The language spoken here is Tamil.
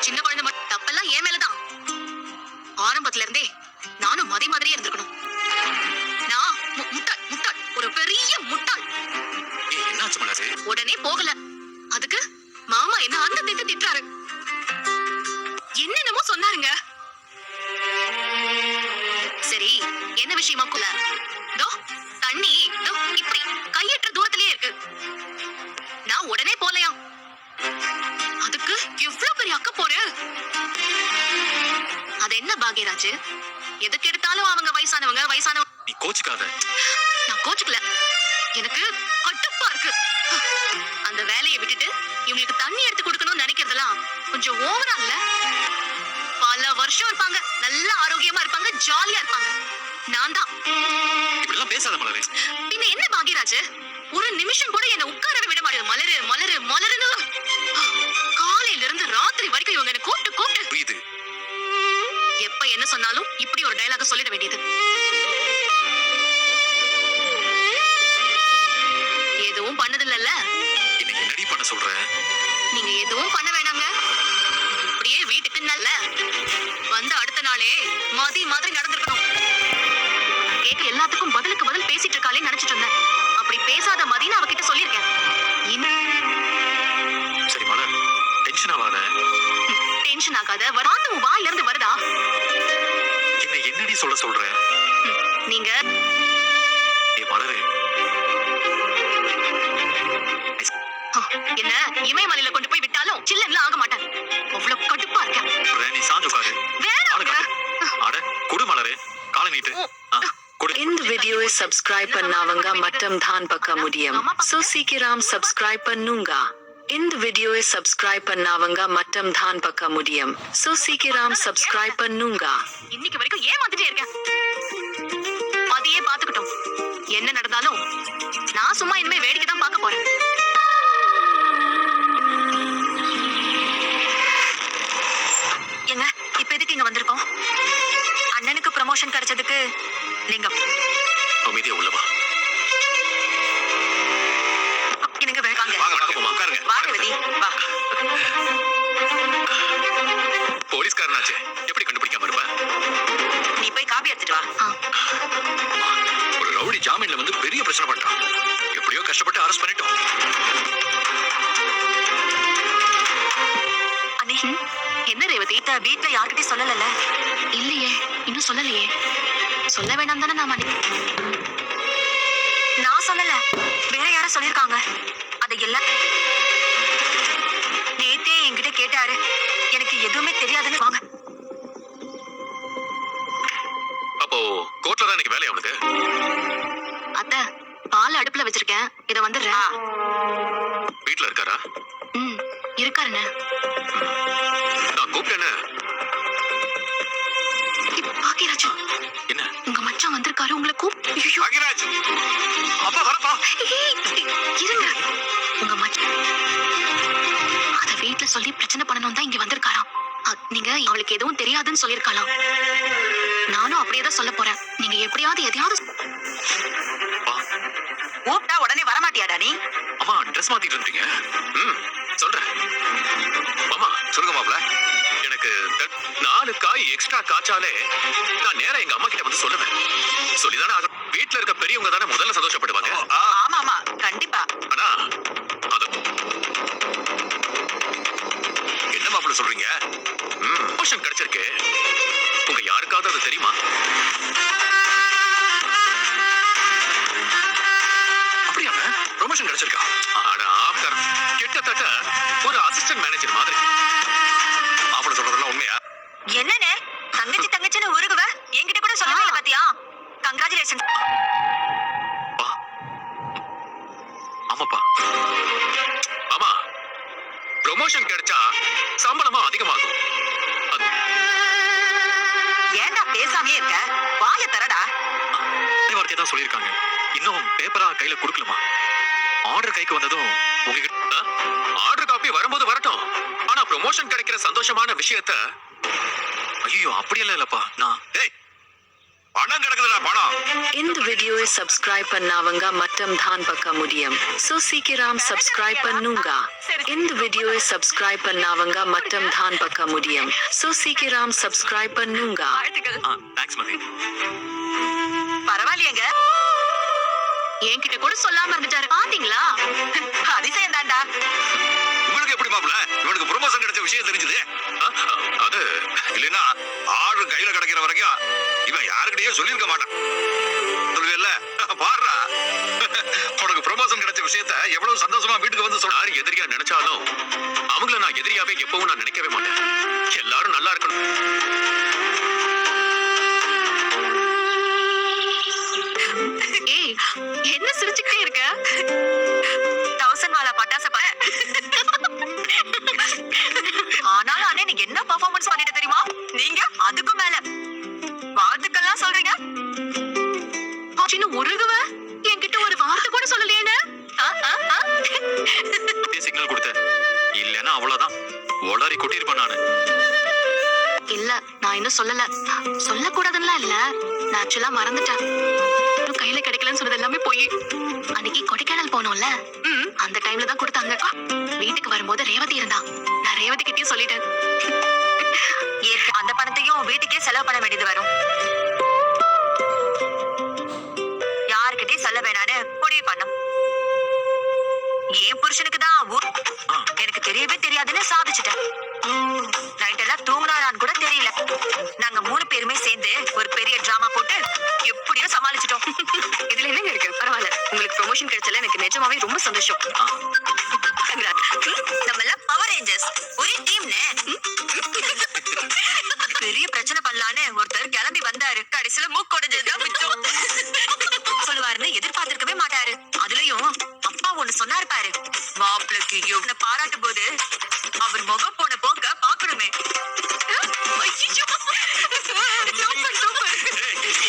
சின்ன குழந்தை தப்பெல்லாம் ஏன் மேலதான். ஆரம்பத்துல இருந்தே நானும் மதி மாதிரியே இருந்திருக்கணும். நான் முட்டாள் முட்டாள், ஒரு பெரிய முட்டாள். என்னாச்சு மலரு? உடனே போகல. அதுக்கு மாமா என்ன அந்த திட்டு திட்டுறாரு. என்னென்னமோ சொன்னாருங்க. சரி, என்ன விஷயமா குல? தோ தண்ணி தோ இப்படி கையற்ற தூரத்திலேயே இருக்கு. நான் உடனே போலையா. அதுக்கு எவ்வளவு பெரிய அக்க போரு. அது என்ன பாக்யராஜ், எதுக்கு எடுத்தாலும் அவங்க வயசானவங்க வயசானவங்க. நீ கோச்சுக்காத. நான் கோச்சுக்கல, எனக்கு கட்டுப்பா இருக்கு. அந்த வேலையை விட்டுட்டு இவங்களுக்கு தண்ணி எடுத்து கொடுக்கணும்னு நினைக்கிறதெல்லாம் கொஞ்சம் ஓவரா இல்ல? பல வருஷம் இருப்பாங்க, நல்ல ஆரோக்கியமா இருப்பாங்க, ஜாலியா இருப்பாங்க. நான் தான் இப்படிலாம் பேசாத மலரு. பின்ன என்ன பாக்யராஜ், ஒரு நிமிஷம் கூட என்ன உட்கார விட மாட்டேங்குது. மலரு மலரு மலருன்னு காலையில இருந்து ராத்திரி வரைக்கும் இவங்க என்ன கூப்பிட்டு கூப்பிட்டு. புரியுது. எப்ப என்ன சொன்னாலும் இப்படி ஒரு டயலாக சொல்லிட வேண்டியது. எதுவும் பண்ணதில்ல. என்ன என்னடி பண்ண சொல்ற? நீங்க எதுவும் பண்ண வேணாங்க. அப்படியே வீட்டுக்கு நல்ல வந்த அடுத்த நாளே மதி மாதிரி நடந்திருக்கணும். கேட்க எல்லாத்துக்கும் பதிலுக்கு பதில் பேசிட்டு இருக்காளே நினைச்சிட்டு இருந்தேன். அப்படி பேசாத மதின்னு அவகிட்ட சொல்லிருக்கேன். சரி மலர், டென்ஷன் ஆகாத. டென்ஷன் ஆகாத. வராது உன் வாயில இருந்து வருதா? என்ன என்னடி சொல்ற? நீங்க மலரு என்ன இமயமலையில கொண்டு போய் விட்டாலும் சில்லன்ல ஆக மாட்டேன். அவ்வளவு கடுப்பா இருக்கேன். நீ சாஞ்சு பாரு. அட குடு மலரு, காலை நீட்டு. இந்த வீடியோவை சப்ஸ்கிரைப் பண்ணாவங்க மட்டும் தான் பார்க்க முடியும். சோ சீக்கிரம் சப்ஸ்கிரைப் பண்ணுங்க. இந்த வீடியோவை சப்ஸ்கிரைப் பண்ணாவங்க மட்டும் தான் பார்க்க முடியும். சோ சீக்கிரம் சப்ஸ்கிரைப் பண்ணுங்க. இன்னைக்கு வரைக்கும் ஏமாத்திட்டே இருக்கேன். அதையே பாத்துக்கிட்டோம். என்ன நடந்தாலும் நான் சும்மா இனிமே வேடிக்கை தான் பார்க்க போறேன். ஏங்க இப்ப எதுக்கு இங்க வந்திருக்கோம்? அண்ணனுக்கு ப்ரமோஷன் கிடைச்சதுக்கு நீங்க அமைதியா உள்ளவா. எனக்கு வேண்டாங்க. வாகவதி வா. போலீஸ்காரனாச்சே, எப்படி கண்டுபிடிக்காம இருப்ப? நீ போய் காப்பி எடுத்துட்டு வா. ஒரு ரவுடி ஜாமீன்ல வந்து பெரிய பிரச்சனை பண்றான். எப்படியோ கஷ்டப்பட்டு அரெஸ்ட் பண்ணிட்டோம். அண்ணே, என்ன ரேவதி, வீட்டுல யார்கிட்டயும் சொல்லல? இல்லையே, இன்னும் சொல்லலையே. சொல்ல வேண்டாம் தானே நான் சொல்லல, வேற யாரும் சொல்லிருக்காங்க. அது எல்லாம் நேத்தே என்கிட்ட கேட்டாரு. எனக்கு எதுவுமே தெரியாதுன்னு. வாங்க. அப்போ கோர்ட்ல தான் இன்னைக்கு வேலையா உனக்கு? அத்தை, பால் அடுப்புல வச்சிருக்கேன், இத வந்துடுறேன். வீட்டுல இருக்காரா? இருக்காருண்ணே. நான் கூப்பிட்டேன்னு. பாக்கியராஜ், என்ன? உங்க மச்சான் வந்திருக்காரு, உங்களை பாக்கியராஜ், அப்பா வரப்பா. இருங்க. உங்க மச்சான் அத வீட்டுல சொல்லி பிரச்சனை பண்ணணும் தான் இங்க வந்திருக்காராம். நீங்க அவளுக்கு எதுவும் தெரியாதுன்னு சொல்லிருக்கலாம். நானும் அப்படியேதான் சொல்ல போறேன். நீங்க எப்படியாவது எதையாவது கூப்பிட்டா உடனே வரமாட்டியாடா நீ? அம்மா ட்ரெஸ் மாத்திட்டு இருந்தீங்க. சொல்றேன். மாமா சொல்லுங்க மாப்ள. எனக்கு 4 காய் எக்ஸ்ட்ரா காய்ச்சாலே நான் நேரா எங்க அம்மா கிட்ட வந்து சொல்லுவேன். சொல்லிதானே வீட்டுல இருக்க பெரியவங்க தானே முதல்ல சந்தோஷப்படுவாங்க. ஆமா ஆமா கண்டிப்பா. ஆனா அது என்ன மாப்ள சொல்றீங்க? ப்ரமோஷன் கிடைச்சிருக்கு. உங்க யாருக்காவது அது தெரியுமா? அப்படியா? ப்ரமோஷன் கிடைச்சிருக்கா? ஆனா ஆப்டர் கிட்டத்தட்ட ஒரு அசிஸ்டன்ட் மேனேஜர் மாதிரி. மாப்ள சொல்றதெல்லாம் உண்மையா? என்னனே தங்கச்சி தங்கச்சின்னு உருகுவ? என்கிட்ட கூட சொல்லவே இல்ல பாத்தியா? கங்க்ராச்சுலேஷன். ஆமாப்பா. ஆமா, ப்ரமோஷன் கிடைச்சா சம்பளமா அதிகமாகும். ஏன்டா பேசாமே இருக்க? வாய தரடா. வார்த்தை தான் சொல்லிருக்காங்க. இன்னும் பேப்பரா கையில குடுக்கலமா. ஆர்டர் கைக்கு வந்ததும் உங்ககிட்ட ஆர்டர் காப்பி வரும்போது வரட்டும். ஆனா ப்ரமோஷன் கிடைக்கிற சந்தோஷமான விஷயத்த ஐயோ அப்படியெல்லாம் இல்லப்பா. நான் பணம் கிடக்குதுடா பணம். இந்த வீடியோவை சப்ஸ்கிரைப் பண்ணாவங்க மட்டும் தான் பார்க்க முடியும். சோ சீக்கிரம் சப்ஸ்கிரைப் பண்ணுங்க. இந்த வீடியோவை சப்ஸ்கிரைப் பண்ணாவங்க மட்டும் தான் பார்க்க முடியும். சோ சீக்கிரம் சப்ஸ்கிரைப் பண்ணுங்க. வாழ்த்துக்கள். தேங்க்ஸ் மதி. பரவாயில்லையேங்க. என்கிட்ட கூட சொல்லாம இருந்துட்டாரு பாத்தீங்களா? அதிசயம் தான்டா. உங்களுக்கு எப்படி மாப்ள இவனுக்கு ப்ரொமோஷன் கிடைச்ச விஷயம் தெரிஞ்சது? அது இல்லைன்னா ஆளு கையில கிடைக்கிற வரைக்கும் இவன் யாருக்கிட்டயே சொல்லியிருக்க மாட்டான். சொல்லுவேல்ல பாடுறா. உனக்கு ப்ரொமோஷன் கிடைச்ச விஷயத்த எவ்வளவு சந்தோஷமா வீட்டுக்கு வந்து சொன்னாரு. எதிரியா நினைச்சாலும் அவங்கள நான் எதிரியாவே எப்பவும் நான் நினைக்கவே மாட்டேன். எல்லாரும் நல்லா இருக்கணும். ஏய், என்ன சிரிச்சுக்கிட்டே இருக்க? 1000 வாலா பட்டாச பாரு. ஆனாலும் அண்ணே நீங்க என்ன பெர்ஃபார்மன்ஸ் பண்ணிட்டு தெரியுமா? நீங்க அதுக்கு மேல வாழ்த்துக்கள்லாம் சொல்றீங்க. சின்ன உருகுவ என்கிட்ட ஒரு வார்த்தை கூட சொல்லலையேன்னு. சிக்னல் கொடுத்த இல்லன்னா அவ்வளவுதான் ஒளறி கொட்டிருப்பேன் நானு. இல்ல நான் இன்னும் சொல்லல. சொல்லக்கூடாதுன்னா இல்ல, நான் ஆக்சுவலா மறந்துட்டேன். இன்னும் கையில கிடைக்கலன்னு சொன்னது எல்லாமே போய். அன்னைக்கு கொடைக்கானல் போனோம்ல, அந்த டைம்ல தான் கொடுத்தாங்க. வீட்டுக்கு வரும்போது ரேவதி இருந்தா. நான் ரேவதி கிட்டயும் சொல்லிட்டேன். அந்த பணத்தையும் வீட்டுக்கே செலவு பண்ண வேண்டியது வரும். யாருக்கிட்டயும் சொல்ல வேணான்னு முடிவு பண்ணோம். என் புருஷனுக்கு தான் எனக்கு தெரியவே தெரியாதுன்னு சாதிச்சுட்டேன். நைட் எல்லாம் தூங்குனாரான்னு கூட தெரியல. நாங்க 3 பேருமே சேர்ந்து ஒரு பெரிய டிராமா போட்டு எப்படியோ சமாளிச்சிட்டோம். இதுல என்னங்க இருக்கு? பரவாயில்ல, உங்களுக்கு ப்ரொமோஷன் கிடைச்சல எனக்கு நிஜமாவே ரொம்ப சந்தோஷம். நம்ம எல்லாம் பவர் ரேஞ்சர்ஸ் ஒரே டீம்னே. பெரிய பிரச்சனை பண்ணலான்னு ஒருத்தர் கிளம்பி வந்தாரு. கடைசியில மூக்கொடைஞ்சதுதான் மிச்சம். சொல்லுவாருன்னு எதிர்பார்த்திருக்கவே மாட்டாரு. அதுலயும் அப்பா ஒண்ணு சொன்னாரு பாரு, மாப்பிளைக்கு எவ்வளவு பாராட்டும் போது அவர் முகம்